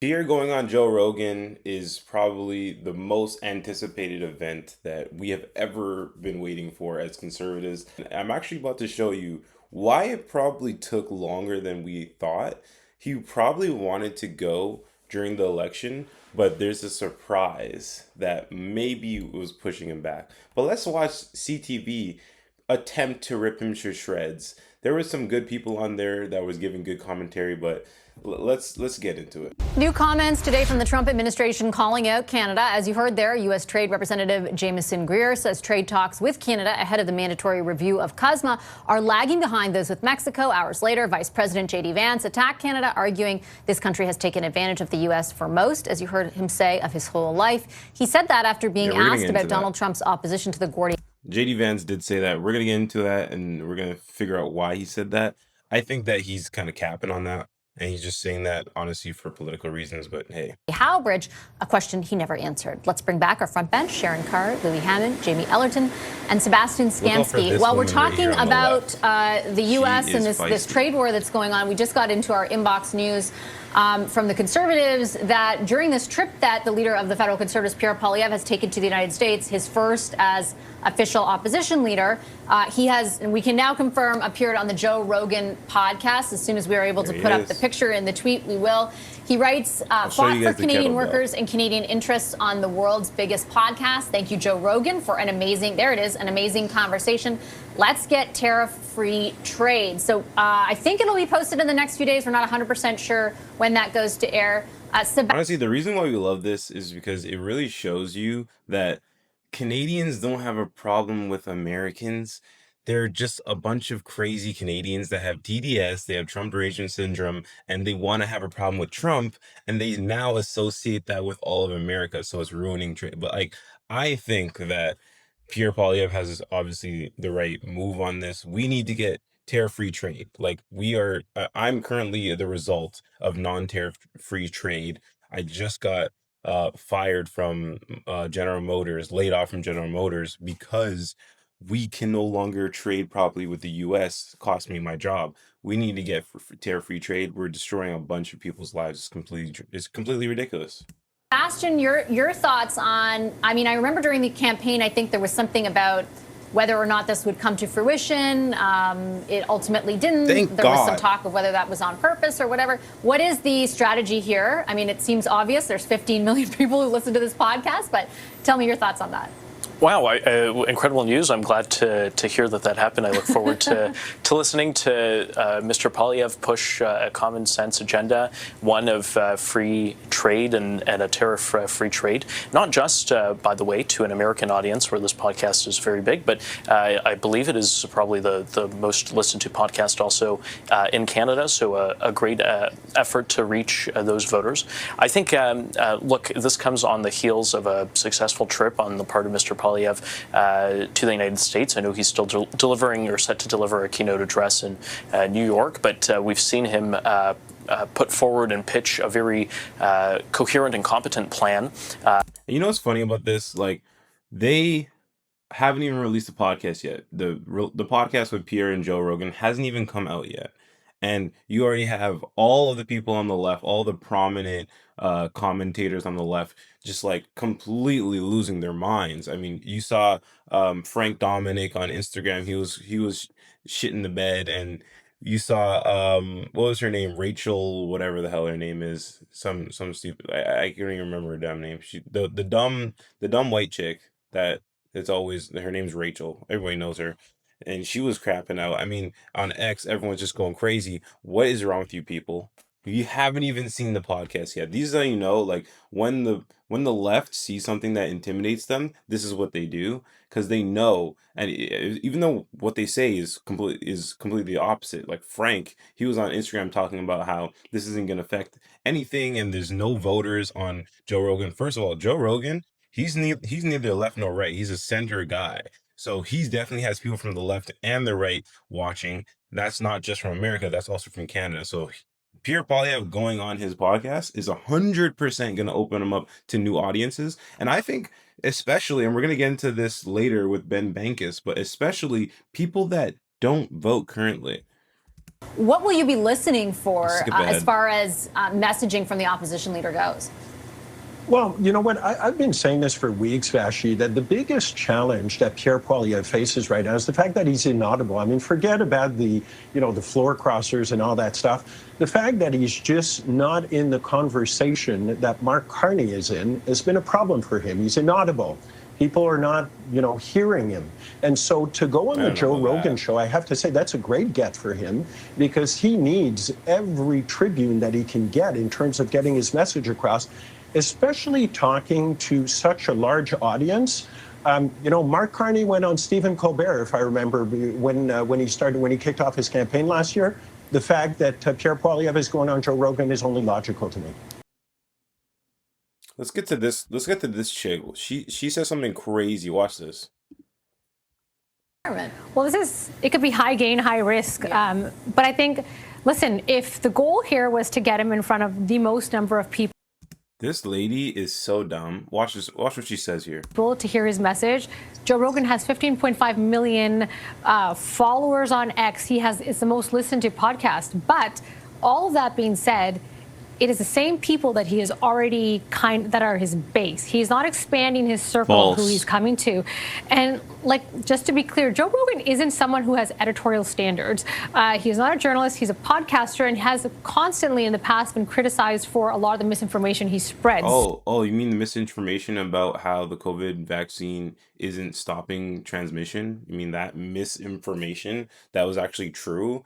Pierre going on Joe Rogan is probably the most anticipated event that we have ever been waiting for as conservatives. I'm actually about to show you why it probably took longer than we thought. He probably wanted to go during the election, but there's a surprise that maybe was pushing him back. But let's watch CTV attempt to rip him to shreds. There were some good people on there that was giving good commentary, but let's get into it. New comments today from the Trump administration calling out Canada. As you heard there, U.S. Trade Representative Jamieson Greer says trade talks with Canada ahead of the mandatory review of CUSMA are lagging behind those with Mexico. Hours later, Vice President J.D. Vance attacked Canada, arguing this country has taken advantage of the U.S. for most, as you heard him say, of his whole life. He said that after being asked about Donald Trump's opposition to the Gordian. JD Vance did say that. We're going to get into that and we're going to figure out why he said that. I think that he's kind of capping on that. And he's just saying that, honestly, for political reasons. But hey. How bridge a question he never answered. Let's bring back our front bench, Sharon Carr, Louis Hammond, Jamie Ellerton, and Sebastian Skamsky. While we're talking about the U.S. and this trade war that's going on, we just got into our inbox news from the Conservatives that during this trip that the leader of the federal Conservatives, Pierre Poilievre, has taken to the United States, his first as official opposition leader, he has, and we can now confirm, appeared on the Joe Rogan podcast. As soon as we are able to put up the picture in the tweet, we will. He writes, fought for Canadian workers and Canadian interests on the world's biggest podcast. Thank you, Joe Rogan, for an amazing, there it is, an amazing conversation. Let's get tariff-free trade. So I think it'll be posted in the next few days. We're not 100% sure when that goes to air. Honestly, the reason why we love this is because it really shows you that Canadians don't have a problem with Americans. They're just a bunch of crazy Canadians that have TDS, they have Trump derangement syndrome, and they want to have a problem with Trump, and they now associate that with all of America, so it's ruining trade. But like, I think that Pierre Poilievre has obviously the right move on this. We need to get tariff-free trade. Like we are, I'm currently the result of non-tariff-free trade. I just got fired from General Motors, laid off from General Motors because we can no longer trade properly with the U.S. Cost me my job. We need to get tariff-free trade. We're destroying a bunch of people's lives. It's completely ridiculous. Sebastian, your thoughts on, I mean, I remember during the campaign, I think there was something about whether or not this would come to fruition. It ultimately didn't. There was some talk of whether that was on purpose or whatever. What is the strategy here? I mean, it seems obvious. There's 15 million people who listen to this podcast, but tell me your thoughts on that. Wow, incredible news. I'm glad to hear that happened. I look forward to listening to Mr. Poilievre push a common sense agenda, one of free trade and a tariff-free trade, not just, by the way, to an American audience where this podcast is very big, but I believe it is probably the most listened to podcast also in Canada, so a great effort to reach those voters. I think, look, this comes on the heels of a successful trip on the part of Mr. Poilievre to the United States. I know he's still delivering or set to deliver a keynote address in New York, but we've seen him put forward and pitch a very coherent and competent plan. You know what's funny about this? Like, they haven't even released a podcast yet. The podcast with Pierre and Joe Rogan hasn't even come out yet. And you already have all of the people on the left, all the prominent commentators on the left, just like completely losing their minds. I mean, you saw Frank Dominic on Instagram. He was shitting the bed, and you saw what was her name? Rachel, whatever the hell her name is. Some stupid. I can't even remember her damn name. She the dumb white chick that it's always her name's Rachel. Everybody knows her. And she was crapping out. I mean, on X, everyone's just going crazy. What is wrong with you people? You haven't even seen the podcast yet. These are, like, when the left sees something that intimidates them, this is what they do, because they know. And even though what they say is completely opposite. Like Frank, he was on Instagram talking about how this isn't going to affect anything, and there's no voters on Joe Rogan. First of all, Joe Rogan, he's neither left nor right. He's a center guy. So he definitely has people from the left and the right watching. That's not just from America. That's also from Canada. So Pierre Poilievre going on his podcast is 100% going to open him up to new audiences. And I think especially, and we're going to get into this later with Bankas, but especially people that don't vote currently. What will you be listening for as far as messaging from the opposition leader goes? Well, you know what? I've been saying this for weeks, Vashi, that the biggest challenge that Pierre Poilievre faces right now is the fact that he's inaudible. I mean, forget about the floor crossers and all that stuff. The fact that he's just not in the conversation that Mark Carney is in has been a problem for him. He's inaudible. People are not, hearing him. And so to go on the Joe Rogan show, I have to say that's a great get for him, because he needs every tribune that he can get in terms of getting his message across, especially talking to such a large audience. Mark Carney went on Stephen Colbert, if I remember, when he kicked off his campaign last year. The fact that Pierre Poilievre is going on Joe Rogan is only logical to me. Let's get to this chick. She says something crazy. Watch this. Well, it could be high gain, high risk. Yeah. But I think, listen, if the goal here was to get him in front of the most number of people. This lady is so dumb. Watch this. Watch what she says here. To hear his message. Joe Rogan has 15.5 million followers on X. It's the most listened to podcast. But all of that being said, it is the same people that he is already that are his base. He's not expanding his circle of who he's coming to. And just to be clear, Joe Rogan isn't someone who has editorial standards. He's not a journalist. He's a podcaster and has constantly in the past been criticized for a lot of the misinformation he spreads. Oh, you mean the misinformation about how the COVID vaccine isn't stopping transmission? You mean that misinformation that was actually true?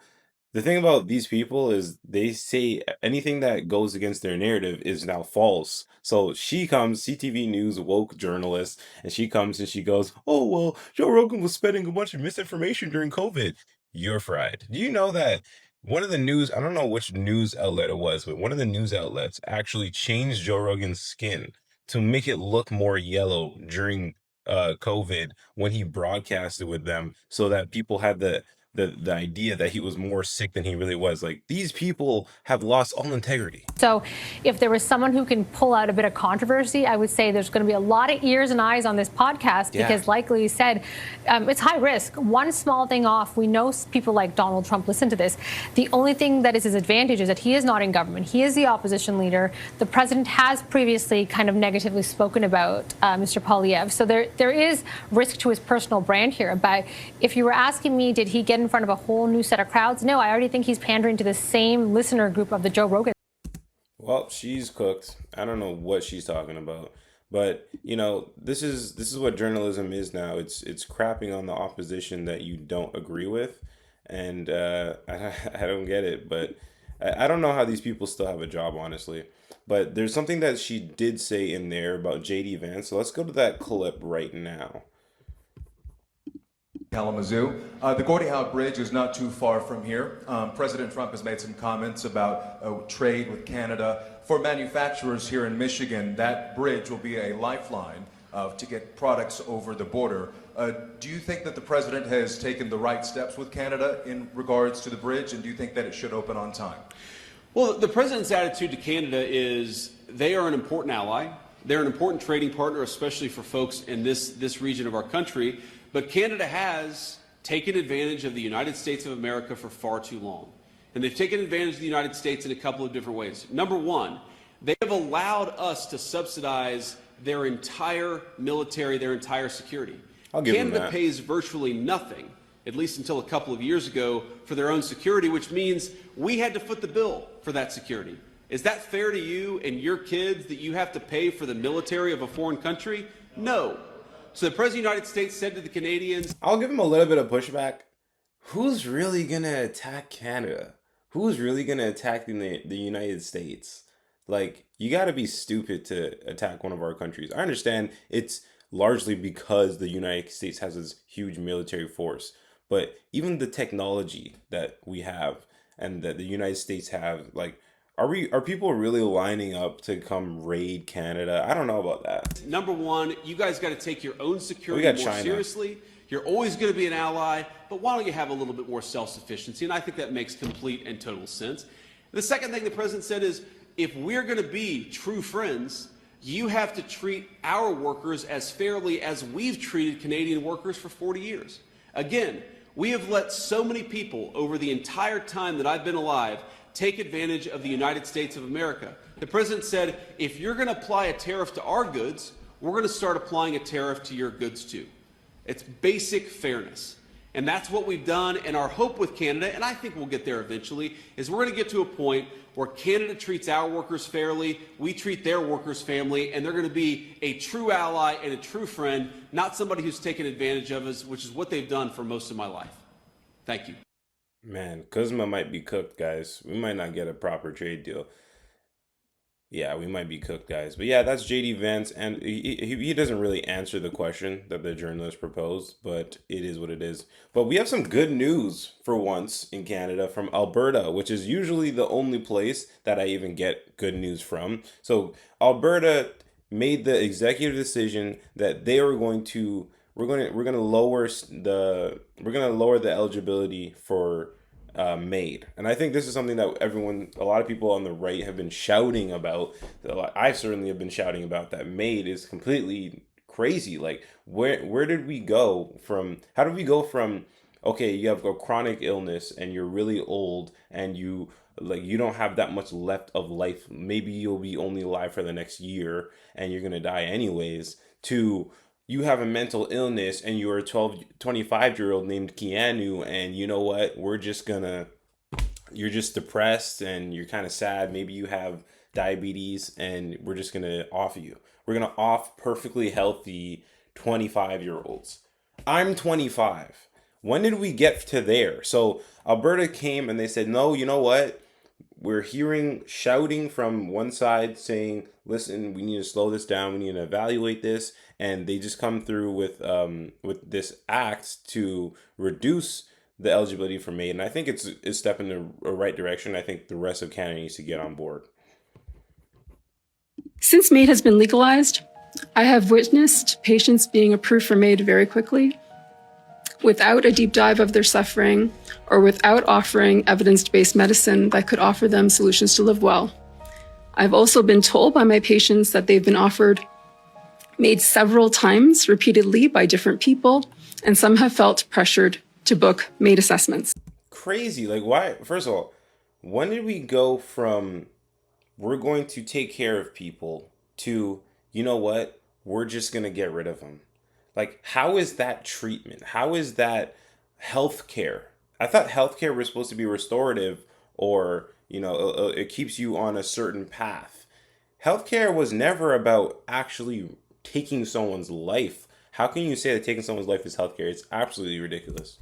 The thing about these people is they say anything that goes against their narrative is now false. So she comes, CTV News, woke journalist, and she comes and she goes, oh, well, Joe Rogan was spreading a bunch of misinformation during COVID. You're fried. Do you know that one of the news, I don't know which news outlet it was, but one of the news outlets actually changed Joe Rogan's skin to make it look more yellow during COVID when he broadcasted with them, so that people had the idea that he was more sick than he really was. Like, these people have lost all integrity. So if there was someone who can pull out a bit of controversy, I would say there's going to be a lot of ears and eyes on this podcast, because like you said, it's high risk. One small thing off, we know people like Donald Trump listen to this. The only thing that is his advantage is that he is not in government. He is the opposition leader. The president has previously kind of negatively spoken about Mr. Poilievre. So there is risk to his personal brand here. But if you were asking me, did he get in front of a whole new set of crowds? No, I already think he's pandering to the same listener group of the Joe Rogan. Well, she's cooked. I don't know what she's talking about, but this is what journalism is now. It's crapping on the opposition that you don't agree with, and I don't get it. But I don't know how these people still have a job, honestly. But there's something that she did say in there about JD Vance. So let's go to that clip right now. Kalamazoo. The Gordie Howe Bridge is not too far from here. President Trump has made some comments about trade with Canada. For manufacturers here in Michigan, that bridge will be a lifeline to get products over the border. Do you think that the president has taken the right steps with Canada in regards to the bridge, and do you think that it should open on time? Well, the president's attitude to Canada is they are an important ally. They're an important trading partner, especially for folks in this region of our country. But Canada has taken advantage of the United States of America for far too long. And they've taken advantage of the United States in a couple of different ways. Number one, they have allowed us to subsidize their entire military, their entire security. Canada pays virtually nothing, at least until a couple of years ago, for their own security, which means we had to foot the bill for that security. Is that fair to you and your kids that you have to pay for the military of a foreign country? No. So the President of the United States said to the Canadians... I'll give him a little bit of pushback. Who's really going to attack Canada? Who's really going to attack the United States? Like, you got to be stupid to attack one of our countries. I understand it's largely because the United States has this huge military force. But even the technology that we have and that the United States have, like... Are people really lining up to come raid Canada? I don't know about that. Number one, you guys got to take your own security more seriously. You're always going to be an ally, but why don't you have a little bit more self-sufficiency? And I think that makes complete and total sense. The second thing the president said is, if we're going to be true friends, you have to treat our workers as fairly as we've treated Canadian workers for 40 years. Again, We have let so many people over the entire time that I've been alive take advantage of the United States of America. The president said, if you're going to apply a tariff to our goods, we're going to start applying a tariff to your goods too. It's basic fairness. And that's what we've done. And our hope with Canada, and I think we'll get there eventually, is we're going to get to a point where Canada treats our workers fairly, we treat their workers fairly, and they're going to be a true ally and a true friend, not somebody who's taken advantage of us, which is what they've done for most of my life. Thank you. Man, Kuzma might be cooked, guys. We might not get a proper trade deal. Yeah, we might be cooked, guys. But yeah, that's JD Vance, and he doesn't really answer the question that the journalist proposed, but it is what it is. But we have some good news for once in Canada from Alberta, which is usually the only place that I even get good news from. So Alberta made the executive decision that they were going to we're gonna lower the eligibility for MAID. And I think this is something that a lot of people on the right have been shouting about. I certainly have been shouting about that MAID is completely crazy. Like, where did we go from, how did we go from, okay, you have a chronic illness and you're really old and you don't have that much left of life. Maybe you'll be only alive for the next year and you're going to die anyways, to you have a mental illness and you're a 25-year-old named Keanu, and you know what? You're just depressed and you're kind of sad. Maybe you have diabetes and we're just going to off you. We're going to off perfectly healthy 25-year-olds. I'm 25. When did we get to there? So Alberta came and they said, no, you know what? We're hearing shouting from one side saying, listen, we need to slow this down. We need to evaluate this. And they just come through with this act to reduce the eligibility for MAID. And I think it's a step in the right direction. I think the rest of Canada needs to get on board. Since MAID has been legalized, I have witnessed patients being approved for MAID very quickly, without a deep dive of their suffering or without offering evidence-based medicine that could offer them solutions to live well. I've also been told by my patients that they've been offered MAID several times, repeatedly by different people, and some have felt pressured to book MAID assessments. Crazy. Like, why? First of all, when did we go from we're going to take care of people to, you know what, we're just going to get rid of them? Like, how is that treatment? How is that healthcare? I thought healthcare was supposed to be restorative, or, it keeps you on a certain path. Healthcare was never about actually taking someone's life. How can you say that taking someone's life is healthcare? It's absolutely ridiculous.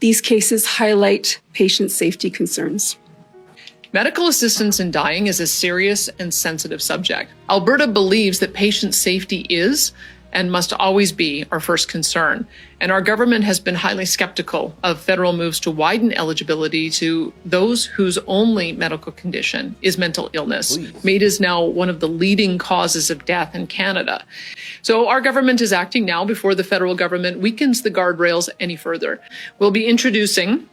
These cases highlight patient safety concerns. Medical assistance in dying is a serious and sensitive subject. Alberta believes that patient safety is and must always be our first concern. And our government has been highly skeptical of federal moves to widen eligibility to those whose only medical condition is mental illness. MAID is now one of the leading causes of death in Canada. So our government is acting now before the federal government weakens the guardrails any further. We'll be introducing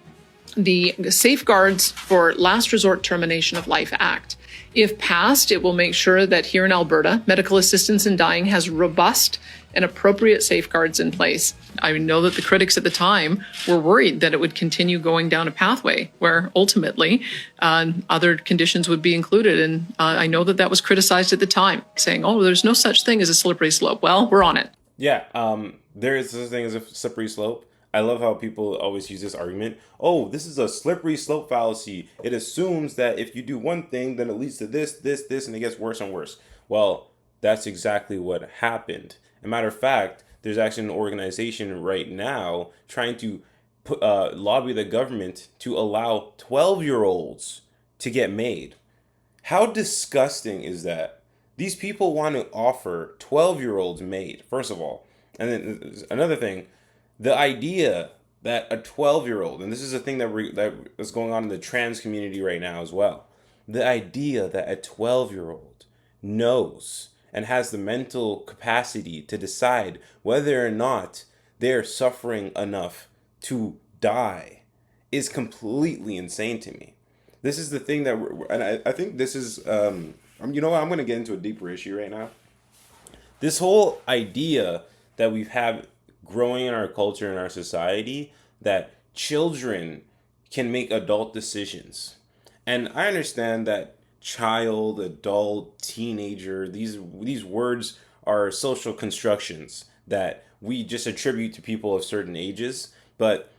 the Safeguards for Last Resort Termination of Life Act. If passed, it will make sure that here in Alberta, medical assistance in dying has robust and appropriate safeguards in place. I know that the critics at the time were worried that it would continue going down a pathway where ultimately other conditions would be included. And I know that was criticized at the time, saying, oh, there's no such thing as a slippery slope. Well, we're on it. Yeah, there is such thing as a slippery slope. I love how people always use this argument. Oh, this is a slippery slope fallacy. It assumes that if you do one thing, then it leads to this, and it gets worse and worse. Well, that's exactly what happened. As a matter of fact, there's actually an organization right now trying to lobby the government to allow 12-year-olds to get MAID. How disgusting is that? These people want to offer 12-year-olds MAID, first of all. And then another thing, the idea that a 12-year-old, and this is a thing that is going on in the trans community right now as well, the idea that a 12-year-old knows and has the mental capacity to decide whether or not they're suffering enough to die is completely insane to me. This is the thing that, and I think this is, I'm going to get into a deeper issue right now. This whole idea that we've had growing in our culture and our society that children can make adult decisions. And I understand that child, adult, teenager, these words are social constructions that we just attribute to people of certain ages, but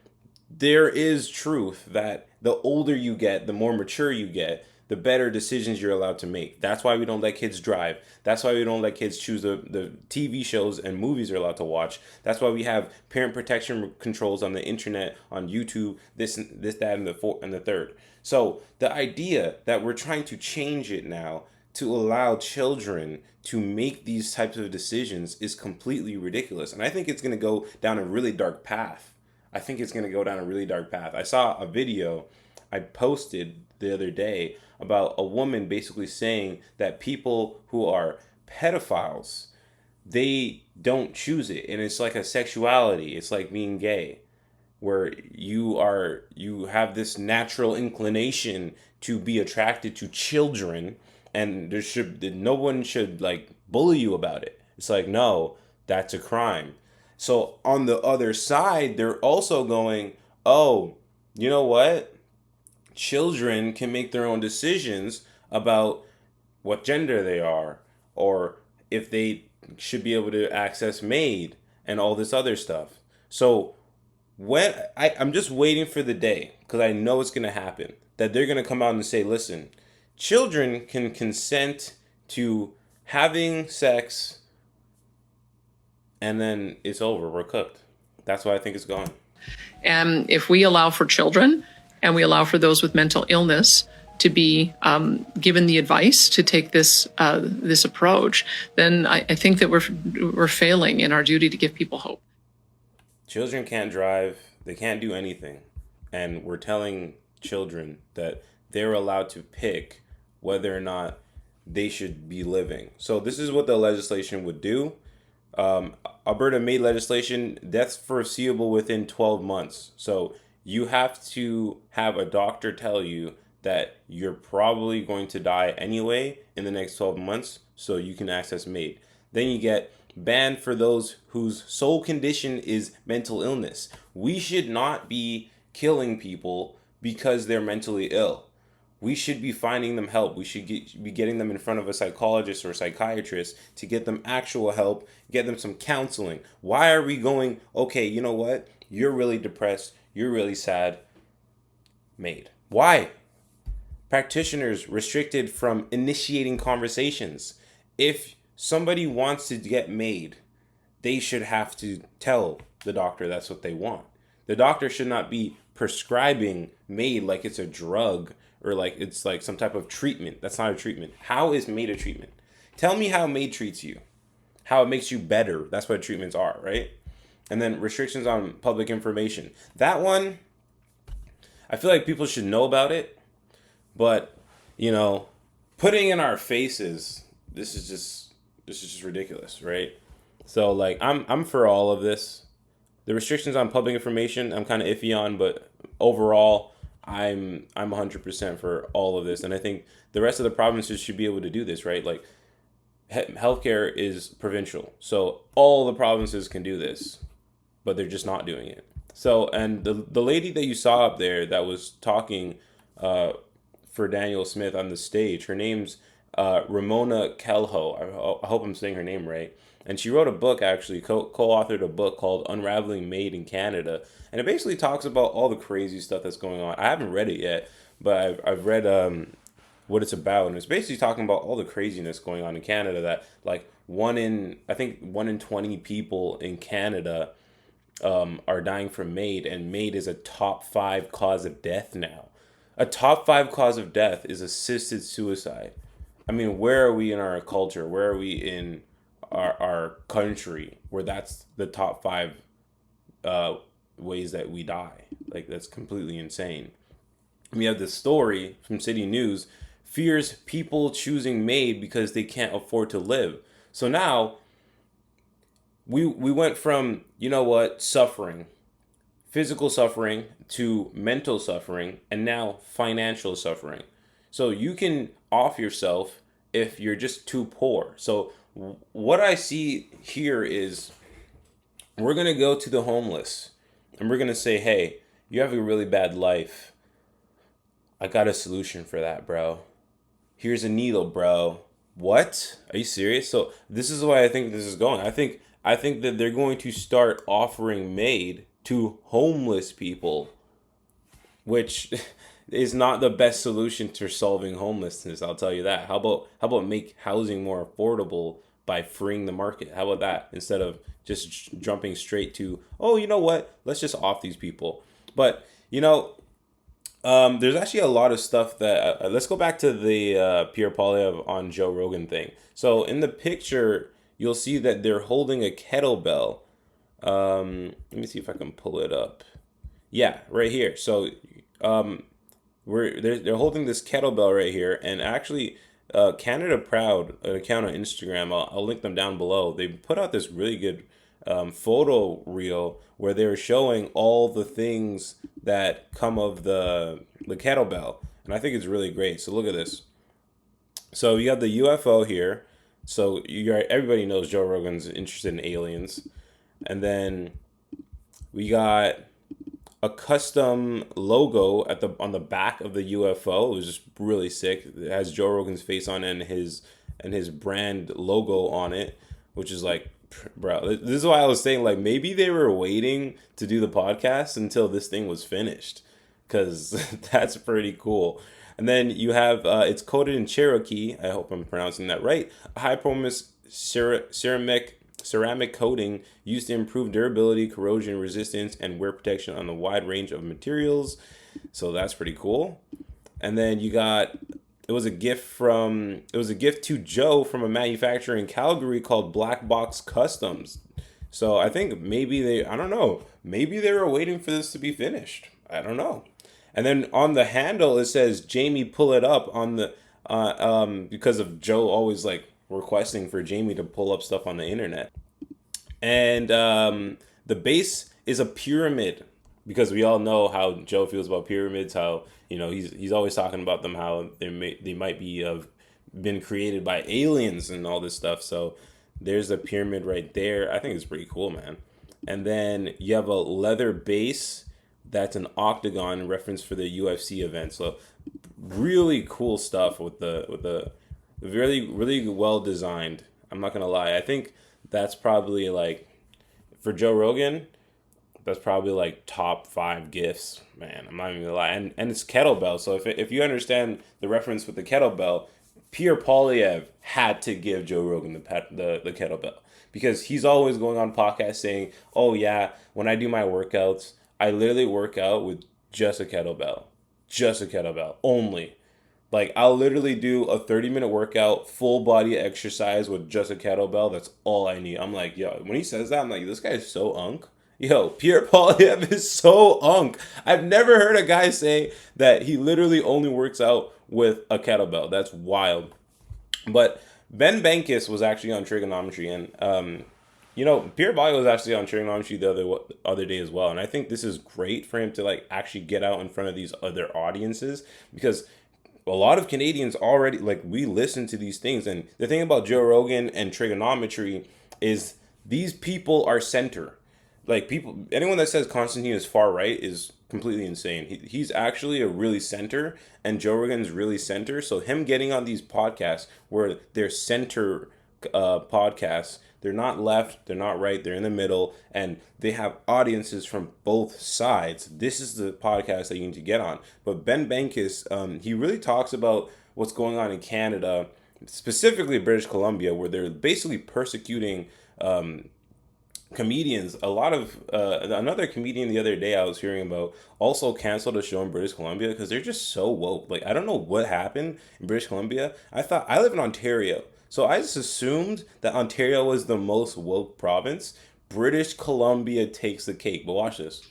there is truth that the older you get, the more mature you get, the better decisions you're allowed to make. That's why we don't let kids drive. That's why we don't let kids choose the TV shows and movies they're allowed to watch. That's why we have parent protection controls on the internet, on YouTube, this, that, and the third. So the idea that we're trying to change it now to allow children to make these types of decisions is completely ridiculous. And I think it's going to go down a really dark path. I saw a video I posted the other day about a woman basically saying that people who are pedophiles, they don't choose it. And it's like a sexuality. It's like being gay, where you have this natural inclination to be attracted to children, and no one should like bully you about it. It's like, no, that's a crime. So on the other side, they're also going, oh, you know what? Children can make their own decisions about what gender they are, or if they should be able to access MAID and all this other stuff. So when I'm just waiting for the day, because I know it's going to happen, that they're going to come out and say, listen, children can consent to having sex, and then it's over. We're cooked. That's why I think it's gone. And if we allow for children and we allow for those with mental illness to be given the advice to take this this approach, then I think that we're failing in our duty to give people hope. Children can't drive. They can't do anything. And we're telling children that they're allowed to pick whether or not they should be living. So this is what the legislation would do. Alberta MAID legislation, that's foreseeable within 12 months. So you have to have a doctor tell you that you're probably going to die anyway in the next 12 months so you can access MAID. Then you get banned for those whose sole condition is mental illness. We should not be killing people because they're mentally ill. We should be finding them help. We should be getting them in front of a psychologist or a psychiatrist to get them actual help, get them some counseling. Why are we going, okay, you know what? You're really depressed. You're really sad. MAID. Why? Practitioners restricted from initiating conversations. If somebody wants to get MAID, they should have to tell the doctor that's what they want. The doctor should not be prescribing MAID like it's a drug or like it's like some type of treatment. That's not a treatment. How is MAID a treatment? Tell me how MAID treats you, how it makes you better. That's what treatments are, right? And then restrictions on public information. That one, I feel like people should know about it, but putting in our faces, this is just ridiculous, right? So like I'm for all of this. The restrictions on public information, I'm kind of iffy on, but overall, I'm 100% for all of this. And I think the rest of the provinces should be able to do this, right? Like healthcare is provincial. So all the provinces can do this, but they're just not doing it. So, and the lady that you saw up there that was talking for Daniel Smith on the stage, her name's Ramona Kelho. I hope I'm saying her name right. And she wrote a book, actually, co-authored a book called Unraveling MAID in Canada. And it basically talks about all the crazy stuff that's going on. I haven't read it yet, but I've read what it's about. And it's basically talking about all the craziness going on in Canada, that like 1 in 20 people in Canada are dying from MAID. And MAID is a top 5 cause of death now. A top 5 cause of death is assisted suicide. I mean, where are we in our culture? Where are we in our country where that's the top 5 ways that we die? Like, that's completely insane. We have this story from City News, fears people choosing MAID because they can't afford to live. So now we went from, suffering, physical suffering, to mental suffering, and now financial suffering. So you can off yourself if you're just too poor. So what I see here is we're going to go to the homeless and we're going to say, hey, you have a really bad life. I got a solution for that, bro. Here's a needle, bro. What? Are you serious? So this is why I think this is going. I think that they're going to start offering MAID to homeless people, which is not the best solution to solving homelessness. I'll tell you that. How about make housing more affordable by freeing the market? How about that, instead of just jumping straight to, oh, you know what? Let's just off these people. But there's actually a lot of stuff that let's go back to the Pierre Poilievre on Joe Rogan thing. So in the picture, you'll see that they're holding a kettlebell. Let me see if I can pull it up. Yeah, right here. So they're holding this kettlebell right here, and actually, Canada Proud, an account on Instagram, I'll link them down below. They put out this really good photo reel where they were showing all the things that come of the kettlebell, and I think it's really great. So look at this. So you have the UFO here. So everybody knows Joe Rogan's interested in aliens, and then we got a custom logo on the back of the UFO. It was just really sick. It has Joe Rogan's face on it and his brand logo on it, which is like, bro, this is why I was saying, like, maybe they were waiting to do the podcast until this thing was finished, because that's pretty cool. And then you have it's coated in Cherokee. I hope I'm pronouncing that right. A high performance ceramic coating used to improve durability, corrosion resistance, and wear protection on a wide range of materials. So that's pretty cool. And then you got, it was a gift to Joe from a manufacturer in Calgary called Black Box Customs. So I think maybe I don't know, maybe they were waiting for this to be finished. I don't know. And then on the handle it says, Jamie, pull it up, on the because of Joe always like requesting for Jamie to pull up stuff on the internet. And the base is a pyramid, because we all know how Joe feels about pyramids, how, he's always talking about them, how they might be been created by aliens and all this stuff. So there's a pyramid right there. I think it's pretty cool, man. And then you have a leather base that's an octagon, reference for the UFC event. So really cool stuff with the really, really well designed. I'm not gonna lie. I think that's probably, like, for Joe Rogan, that's probably like top 5 gifts, man. I'm not even gonna lie. And it's kettlebell. So if you understand the reference with the kettlebell, Pierre Poilievre had to give Joe Rogan the kettlebell, because he's always going on podcasts saying, oh yeah, when I do my workouts, I literally work out with just a kettlebell only. Like, I'll literally do a 30-minute workout, full body exercise with just a kettlebell. That's all I need. I'm like, yo, when he says that, I'm like, this guy's so unk. Yo, Pierre Poilievre is so unk. I've never heard a guy say that he literally only works out with a kettlebell. That's wild. But Ben Bankas was actually on trigonometry, and Pierre Poilievre was actually on trigonometry the other day as well. And I think this is great for him to, like, actually get out in front of these other audiences, because a lot of Canadians already, like, we listen to these things. And the thing about Joe Rogan and trigonometry is these people are center. Like, anyone that says Constantine is far right is completely insane. He's actually a really center, and Joe Rogan's really center. So him getting on these podcasts where they're center podcasts, they're not left, they're not right, they're in the middle, and they have audiences from both sides. This is the podcast that you need to get on. But Ben Bankas, he really talks about what's going on in Canada, specifically British Colombia, where they're basically persecuting comedians. A lot of another comedian the other day I was hearing about also canceled a show in British Columbia because they're just so woke. Like, I don't know what happened in British Columbia. I live in Ontario, so I just assumed that Ontario was the most woke province. British Columbia takes the cake. But watch this.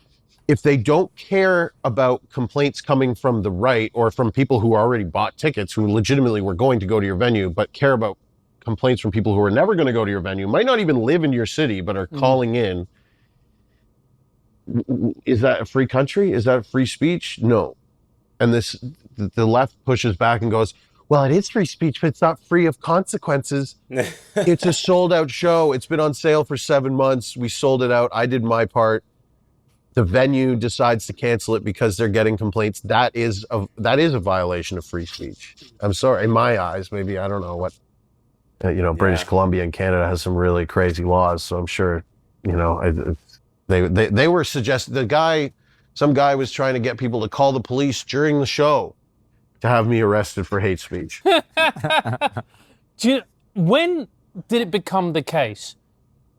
If they don't care about complaints coming from the right or from people who already bought tickets, who legitimately were going to go to your venue, but care about complaints from people who are never going to go to your venue, might not even live in your city, but are calling in, is that a free country? Is that free speech? No. And the left pushes back and goes, well, it is free speech, but it's not free of consequences. It's a sold out show. It's been on sale for 7 months. We sold it out. I did my part. the venue decides to cancel it because they're getting complaints, that is a violation of free speech. I'm sorry, in my eyes. Maybe, I don't know what, British Columbia and Canada has some really crazy laws, so I'm sure, they were suggesting, some guy was trying to get people to call the police during the show to have me arrested for hate speech. When did it become the case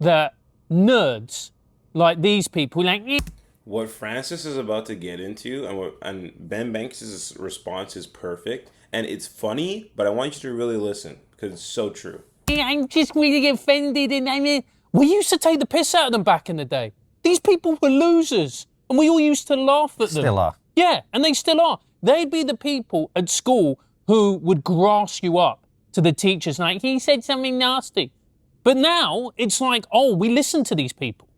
that nerds like these people, what Francis is about to get into, and Ben Banks' response is perfect, and it's funny, but I want you to really listen because it's so true. I'm just really offended, and we used to take the piss out of them back in the day. These people were losers, and we all used to laugh at them. Still are. Yeah, and they still are. They'd be the people at school who would grass you up to the teachers like, he said something nasty. But now it's like, oh, we listen to these people.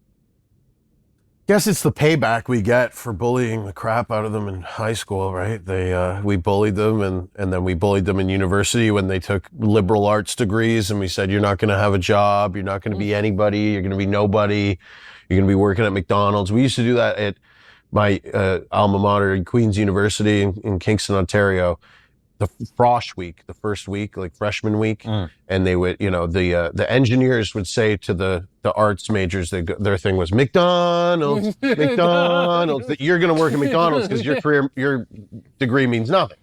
Guess it's the payback we get for bullying the crap out of them in high school, right? We bullied them, and then we bullied them in university when they took liberal arts degrees, and we said, you're not going to have a job, you're not going to be anybody, you're going to be nobody, you're going to be working at McDonald's. We used to do that at my alma mater, Queen's University in Kingston, Ontario. The frosh week, the first week, like freshman week, and they would, the engineers would say to the arts majors, their thing was McDonald's, McDonald's. That you're going to work at McDonald's because your degree means nothing.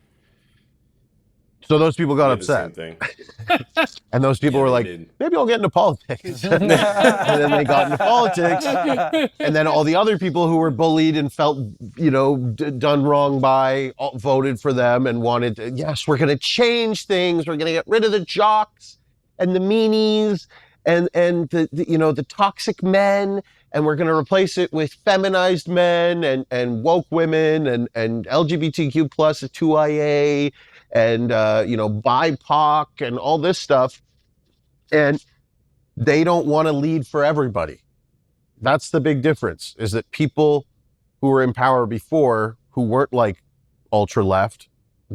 So those people got upset, and those people were like, maybe I'll get into politics. And then they got into politics, and then all the other people who were bullied and felt, done wrong by, voted for them and wanted to, yes, we're going to change things. We're going to get rid of the jocks and the meanies and the toxic men, and we're going to replace it with feminized men and woke women and LGBTQ plus 2IA. And, BIPOC and all this stuff. And they don't want to lead for everybody. That's the big difference, is that people who were in power before, who weren't like ultra left,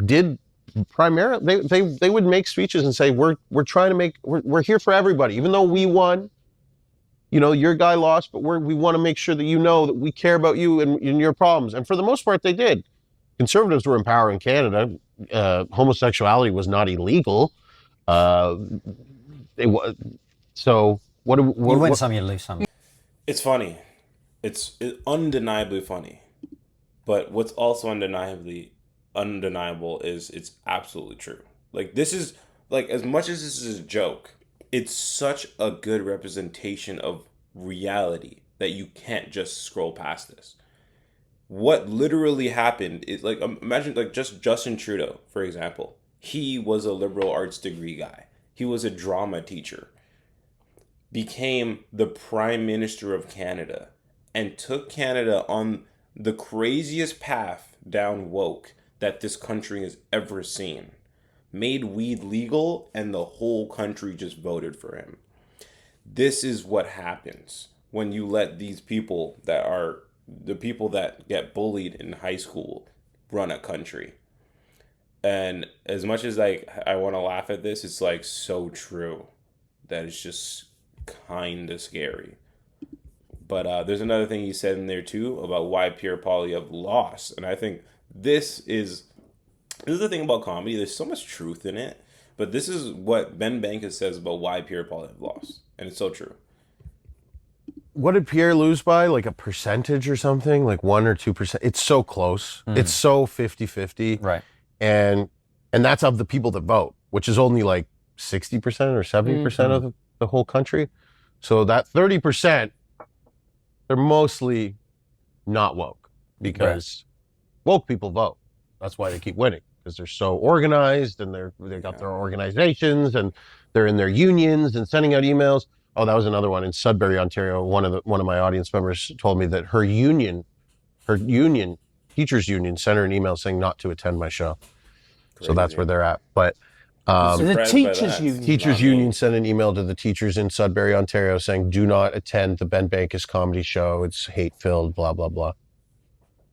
did primarily, they would make speeches and say, we're trying to we're here for everybody. Even though we won, your guy lost, but we want to make sure that that we care about you and your problems. And for the most part, they did. Conservatives were in power in Canada. Homosexuality was not illegal. So what? You win some, you lose some. It's funny. It's undeniably funny. But what's also undeniable is it's absolutely true. Like, this is, like, as much as this is a joke, it's such a good representation of reality that you can't just scroll past this. What literally happened is, like, imagine, like, just Justin Trudeau, for example. He was a liberal arts degree guy. He was a drama teacher. Became the Prime Minister of Canada and took Canada on the craziest path down woke that this country has ever seen. Made weed legal, and the whole country just voted for him. This is what happens when you let these people that are the people that get bullied in high school run a country. And as much as I want to laugh at this, it's like so true that it's just kind of scary. But there's another thing he said in there too about why Pierre Poilievre lost. And I think this is the thing about comedy. There's so much truth in it. But this is what Ben Bankas says about why Pierre Poilievre lost. And it's so true. What did Pierre lose by? Like a percentage or something? Like 1 or 2%? It's so close. It's so 50-50. Right. And that's of the people that vote, which is only like 60% or 70% of the whole country. So that 30%, they're mostly not woke because woke people vote. That's why they keep winning, because they're so organized and they got their organizations and they're in their unions and sending out emails. Oh, that was another one in Sudbury, Ontario. One of my audience members told me that her teachers union, sent her an email saying not to attend my show. Crazy. So that's where they're at. But so the teachers union sent an email to the teachers in Sudbury, Ontario, saying do not attend the Ben Bankas comedy show. It's hate-filled, blah blah blah.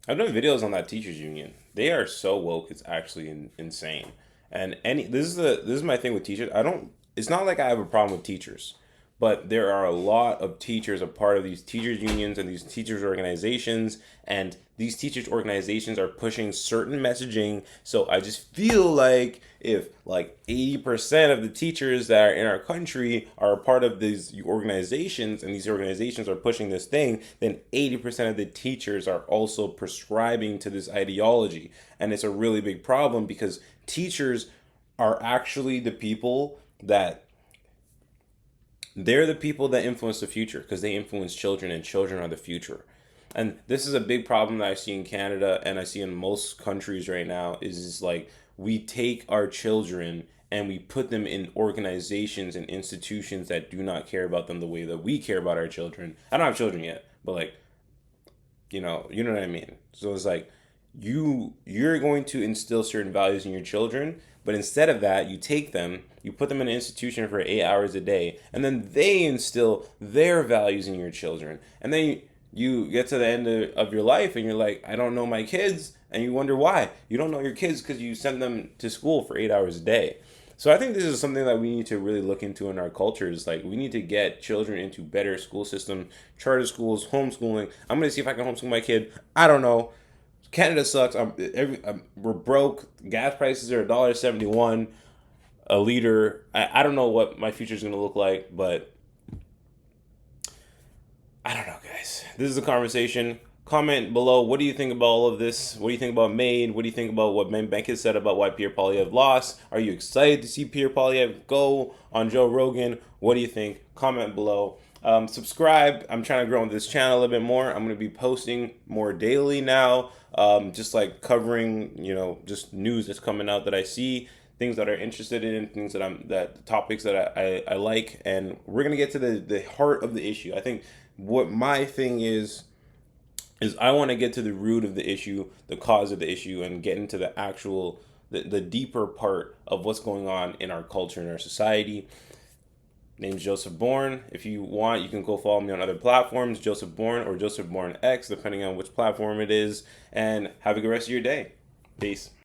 I've done videos on that teachers union. They are so woke. It's actually insane. And this is my thing with teachers. It's not like I have a problem with teachers. but there are a lot of teachers a part of these teachers unions and these teachers organizations, and these teachers organizations are pushing certain messaging. So I just feel like if like 80% of the teachers that are in our country are a part of these organizations, and these organizations are pushing this thing, then 80% of the teachers are also prescribing to this ideology. And it's a really big problem, because teachers are actually the people that they're the people that influence the future, because they influence children, and children are the future. And this is a big problem that I see in Canada, and I see in most countries right now, is like we take our children and we put them in organizations and institutions that do not care about them the way that we care about our children. I don't have children yet, but like, you know what I mean? So it's like you're going to instill certain values in your children, but instead of that, you take them, you put them in an institution for 8 hours a day, and then they instill their values in your children. And then you get to the end of your life and you're like, I don't know my kids. And you wonder why. You don't know your kids because you send them to school for 8 hours a day. So I think this is something that we need to really look into in our cultures. Like, we need to get children into better school system, charter schools, homeschooling. I'm going to see if I can homeschool my kid. I don't know. Canada sucks. We're broke. Gas prices are $1.71 a liter. I don't know what my future is going to look like, but I don't know, guys. This is a conversation. Comment below. What do you think about all of this? What do you think about MAID? What do you think about what Bankas said about why Pierre Poilievre lost? Are you excited to see Pierre Poilievre go on Joe Rogan? What do you think? Comment below. Subscribe. I'm trying to grow this channel a little bit more. I'm going to be posting more daily now. Just like covering, just news that's coming out that I see, things that are interested in, things that topics that I like, and we're going to get to the heart of the issue. I think what my thing is I want to get to the root of the issue, the cause of the issue, and get into the actual, the deeper part of what's going on in our culture and our society. Name's Joseph Bourne. If you want, you can go follow me on other platforms, Joseph Bourne or Joseph Bourne X, depending on which platform it is. And have a good rest of your day. Peace.